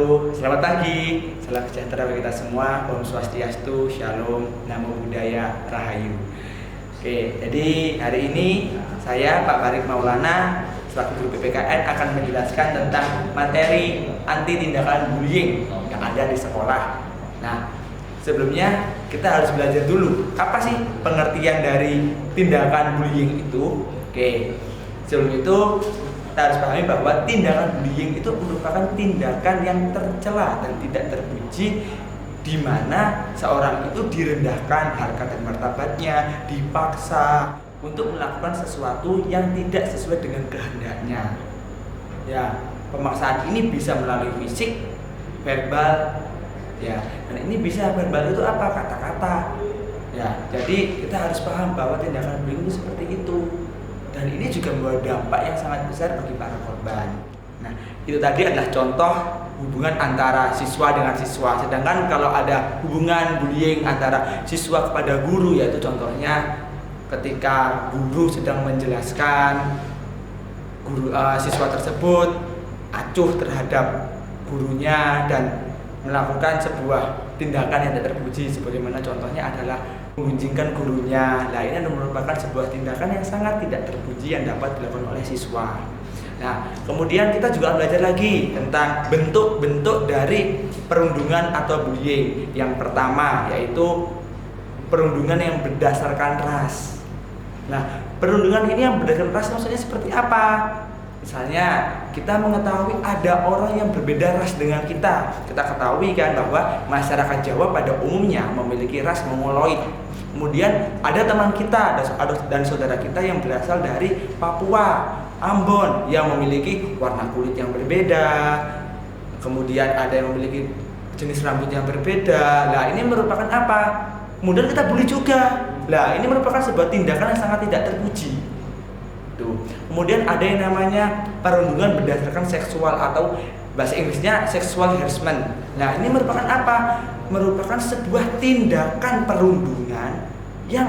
Halo, selamat pagi, salam sejahtera bagi kita semua, Om Swastiastu, Shalom, Namo Buddhaya, Rahayu. Oke, jadi hari ini saya Pak Farid Maulana selaku guru PPKN akan menjelaskan tentang materi anti tindakan bullying yang ada di sekolah. Nah, sebelumnya kita harus belajar dulu apa sih pengertian dari tindakan bullying itu. Oke, sebelum itu kita harus pahami bahwa tindakan bullying itu merupakan tindakan yang tercela dan tidak terpuji, di mana seorang itu direndahkan harkat dan martabatnya, dipaksa untuk melakukan sesuatu yang tidak sesuai dengan kehendaknya. Ya, pemaksaan ini bisa melalui fisik, verbal, ya, dan ini bisa verbal itu apa? Kata-kata. Ya, jadi kita harus paham bahwa tindakan bullying itu seperti itu. Dan ini juga membawa dampak yang sangat besar bagi para korban. Nah, itu tadi adalah contoh hubungan antara siswa dengan siswa. Sedangkan kalau ada hubungan bullying antara siswa kepada guru, yaitu contohnya ketika guru sedang menjelaskan, siswa tersebut acuh terhadap gurunya dan melakukan sebuah tindakan yang tidak terpuji, sebagaimana contohnya adalah mengunjingkan gurunya. Nah, ini merupakan sebuah tindakan yang sangat tidak terpuji yang dapat dilakukan oleh siswa. Nah, kemudian kita juga belajar lagi tentang bentuk-bentuk dari perundungan atau bullying. Yang pertama yaitu perundungan yang berdasarkan ras. Nah, perundungan ini yang berdasarkan ras maksudnya seperti apa? Misalnya kita mengetahui ada orang yang berbeda ras dengan kita. Kita ketahui kan bahwa masyarakat Jawa pada umumnya memiliki ras Mongoloid. Kemudian ada teman kita dan saudara kita yang berasal dari Papua, Ambon, yang memiliki warna kulit yang berbeda. Kemudian ada yang memiliki jenis rambut yang berbeda. Nah, ini merupakan apa? Kemudian kita bully juga. Nah, ini merupakan sebuah tindakan yang sangat tidak terpuji. Kemudian ada yang namanya perundungan berdasarkan seksual atau bahasa Inggrisnya sexual harassment. Nah, ini merupakan apa? Merupakan sebuah tindakan perundungan yang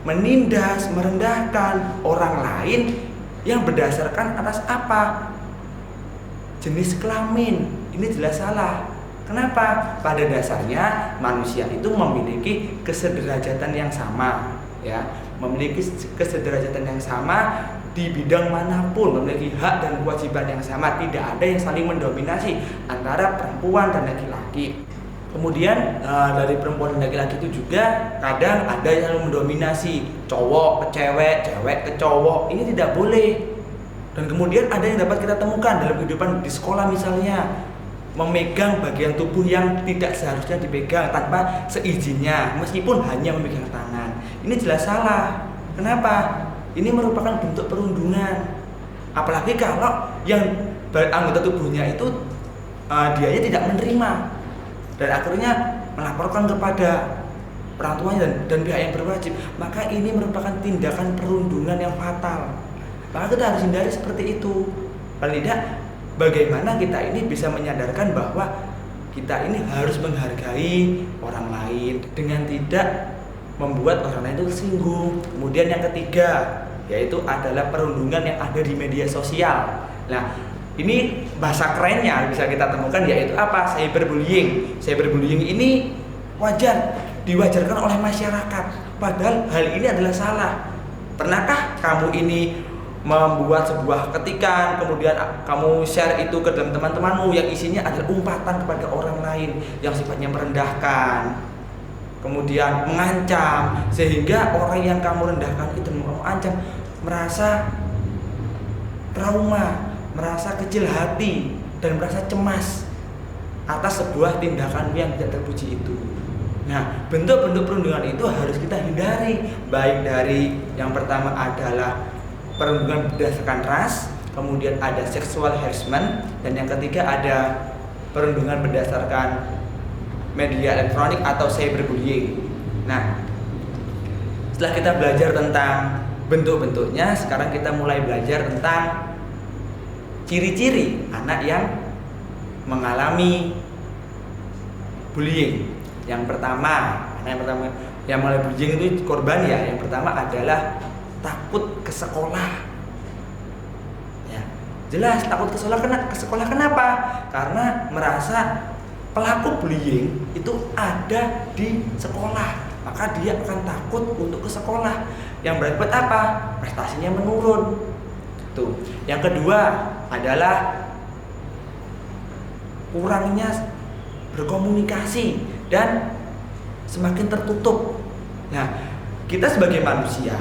menindas, merendahkan orang lain yang berdasarkan atas apa? Jenis kelamin. Ini jelas salah. Kenapa? Pada dasarnya manusia itu memiliki kesederajatan yang sama, ya, memiliki kesederajatan yang sama di bidang manapun, memiliki hak dan kewajiban yang sama, tidak ada yang saling mendominasi antara perempuan dan laki-laki. Kemudian dari perempuan dan laki-laki itu juga kadang ada yang mendominasi, cowok ke cewek, cewek ke cowok. Ini tidak boleh. Dan kemudian ada yang dapat kita temukan dalam kehidupan di sekolah, misalnya memegang bagian tubuh yang tidak seharusnya dipegang tanpa seizinnya, meskipun hanya memegang tangan. Ini jelas salah. Kenapa? Ini merupakan bentuk perundungan. Apalagi kalau yang anggota tubuhnya itu dianya tidak menerima dan akhirnya melaporkan kepada orang tuanya dan pihak yang berwajib, maka ini merupakan tindakan perundungan yang fatal. Maka kita harus hindari seperti itu. Paling tidak, bagaimana kita ini bisa menyadarkan bahwa kita ini harus menghargai orang lain dengan tidak membuat orang lain itu tersinggung. Kemudian yang ketiga yaitu adalah perundungan yang ada di media sosial. Nah, ini bahasa kerennya bisa kita temukan yaitu apa? Cyberbullying. Cyberbullying ini diwajarkan oleh masyarakat, padahal hal ini adalah salah. Pernahkah kamu ini membuat sebuah ketikan, kemudian kamu share itu ke dalam teman-temanmu yang isinya adalah umpatan kepada orang lain yang sifatnya merendahkan, kemudian mengancam, sehingga orang yang kamu rendahkan itu mengancam merasa trauma, merasa kecil hati, dan merasa cemas atas sebuah tindakan yang tidak terpuji itu. Nah, bentuk-bentuk perundungan itu harus kita hindari, baik dari yang pertama adalah perundungan berdasarkan ras, kemudian ada sexual harassment, dan yang ketiga ada perundungan berdasarkan media elektronik atau cyberbullying. Nah, setelah kita belajar tentang bentuk-bentuknya, sekarang kita mulai belajar tentang ciri-ciri anak yang mengalami bullying. Yang pertama, yang mulai bullying itu korban ya. Yang pertama adalah takut ke sekolah. Ya, Jelas takut ke sekolah kenapa? Karena merasa pelaku bullying itu ada di sekolah, maka dia akan takut untuk ke sekolah. Yang berakibat apa? Prestasinya menurun. Tuh. Yang kedua adalah kurangnya berkomunikasi dan semakin tertutup. Nah, kita sebagai manusia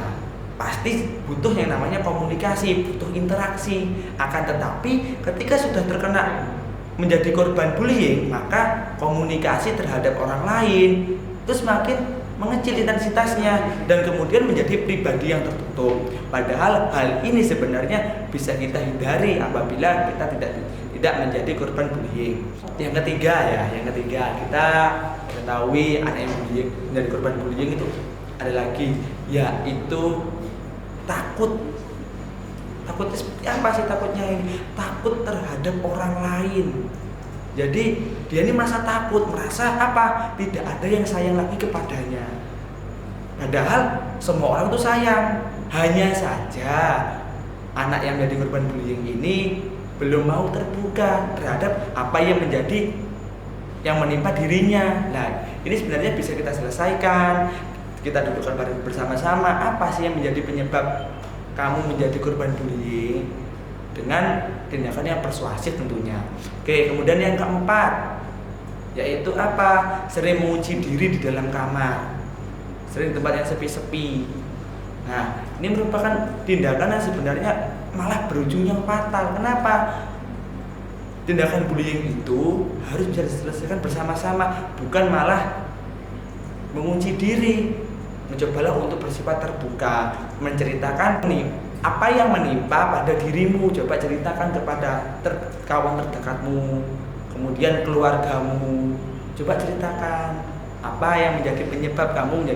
pasti butuh yang namanya komunikasi, butuh interaksi. Akan tetapi ketika sudah terkena menjadi korban bullying, maka komunikasi terhadap orang lain itu semakin mengecil intensitasnya dan kemudian menjadi pribadi yang tertutup. Padahal hal ini sebenarnya bisa kita hindari apabila kita tidak menjadi korban bullying. Yang ketiga kita ketahui anak yang menjadi korban bullying itu ada lagi, yaitu takut. Takutnya seperti apa sih takutnya ini? Takut terhadap orang lain. Jadi dia ini merasa takut, merasa apa? Tidak ada yang sayang lagi kepadanya. Padahal semua orang itu sayang. Hanya saja anak yang menjadi korban bullying ini belum mau terbuka terhadap apa yang menimpa dirinya. Nah, ini sebenarnya bisa kita selesaikan. Kita dudukkan bersama-sama, apa sih yang menjadi penyebab kamu menjadi korban bullying, dengan tindakan yang persuasif tentunya. Oke, kemudian yang keempat yaitu apa? Sering mengunci diri di dalam kamar, sering tempat yang sepi-sepi. Nah, ini merupakan tindakan yang sebenarnya malah berujung yang fatal. Kenapa? Tindakan bullying itu harus bisa diselesaikan bersama-sama, bukan malah mengunci diri. Mencobalah untuk bersifat terbuka, menceritakan nih apa yang menimpa pada dirimu. Coba ceritakan kepada kawan terdekatmu, kemudian keluargamu. Coba ceritakan apa yang menjadi penyebab kamu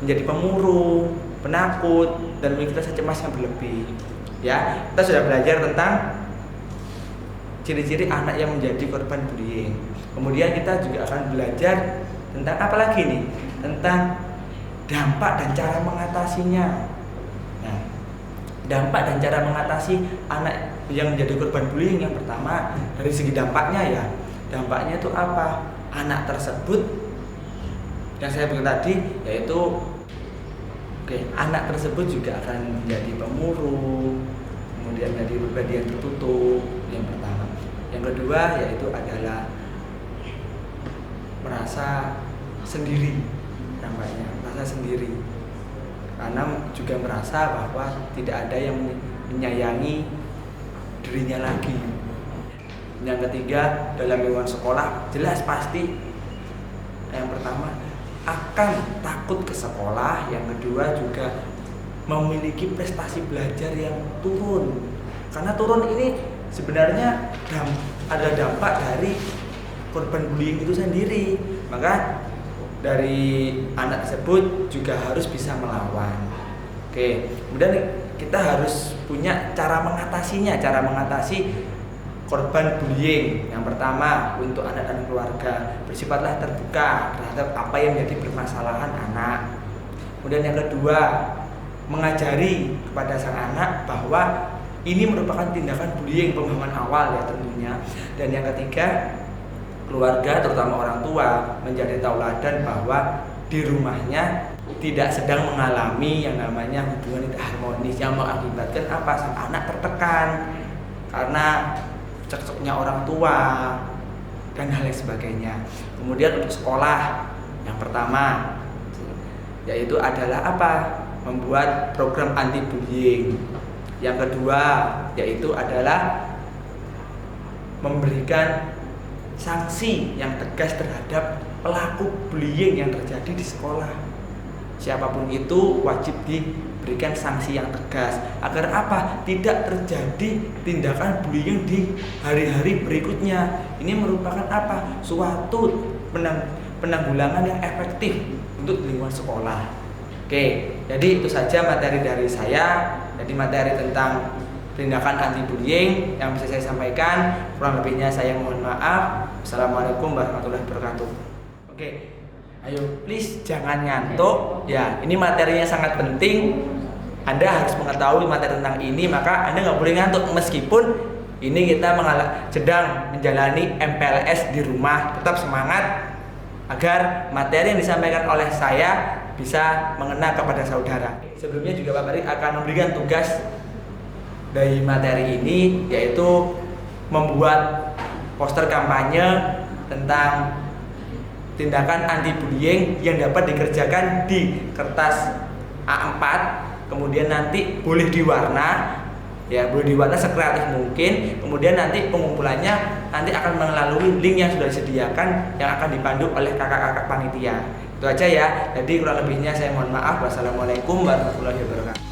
menjadi pemurung, penakut, dan memiliki rasa cemas yang berlebih. Ya, kita sudah belajar tentang ciri-ciri anak yang menjadi korban bullying. Kemudian kita juga akan belajar tentang apa lagi nih? Tentang dampak dan cara mengatasinya. Nah, dampak dan cara mengatasi anak yang menjadi korban bullying, yang pertama dari segi dampaknya ya. Dampaknya itu apa? Anak tersebut yang saya bilang tadi yaitu anak tersebut juga akan menjadi pemurung, kemudian menjadi pribadi yang tertutup, yang pertama. Yang kedua yaitu adalah merasa sendiri, dampaknya merasa sendiri karena juga merasa bahwa tidak ada yang menyayangi dirinya lagi. Yang ketiga, dalam lingkungan sekolah jelas pasti yang pertama akan takut ke sekolah, yang kedua juga memiliki prestasi belajar yang turun. Karena turun ini sebenarnya ada dampak dari korban bullying itu sendiri. Maka dari anak tersebut juga harus bisa melawan. Oke, kemudian kita harus punya cara mengatasinya. Cara mengatasi korban bullying yang pertama untuk anak dan keluarga, bersifatlah terbuka terhadap apa yang menjadi permasalahan anak. Kemudian yang kedua, mengajari kepada sang anak bahwa ini merupakan tindakan bullying, pemahaman awal ya tentunya. Dan yang ketiga, keluarga terutama orang tua menjadi tauladan bahwa di rumahnya tidak sedang mengalami yang namanya hubungan tidak harmonis yang mengakibatkan apa? Sang anak tertekan karena cekcoknya orang tua dan hal yang sebagainya. Kemudian untuk sekolah, yang pertama yaitu adalah apa? Membuat program anti bullying. Yang kedua yaitu adalah memberikan sanksi yang tegas terhadap pelaku bullying yang terjadi di sekolah. Siapapun itu wajib diberikan sanksi yang tegas agar apa? Tidak terjadi tindakan bullying di hari-hari berikutnya. Ini merupakan apa? Suatu penanggulangan yang efektif untuk lingkungan sekolah. Oke, jadi itu saja materi dari saya. Jadi materi tentang tindakan anti bullying yang bisa saya sampaikan. Kurang lebihnya saya mohon maaf. Assalamualaikum warahmatullahi wabarakatuh. Oke, ayo please jangan ngantuk ya, ini materinya sangat penting. Anda harus mengetahui materi tentang ini, maka Anda nggak boleh ngantuk meskipun ini kita sedang menjalani MPLS di rumah. Tetap semangat agar materi yang disampaikan oleh saya bisa mengena kepada saudara. Sebelumnya juga Pak Barik akan memberikan tugas dari materi ini, yaitu membuat poster kampanye tentang tindakan anti bullying yang dapat dikerjakan di kertas A4, kemudian nanti boleh diwarna, ya boleh diwarna sekreatif mungkin. Kemudian nanti pengumpulannya nanti akan melalui link yang sudah disediakan yang akan dipandu oleh kakak-kakak panitia. Itu aja ya. Jadi kurang lebihnya saya mohon maaf. Wassalamualaikum warahmatullahi wabarakatuh.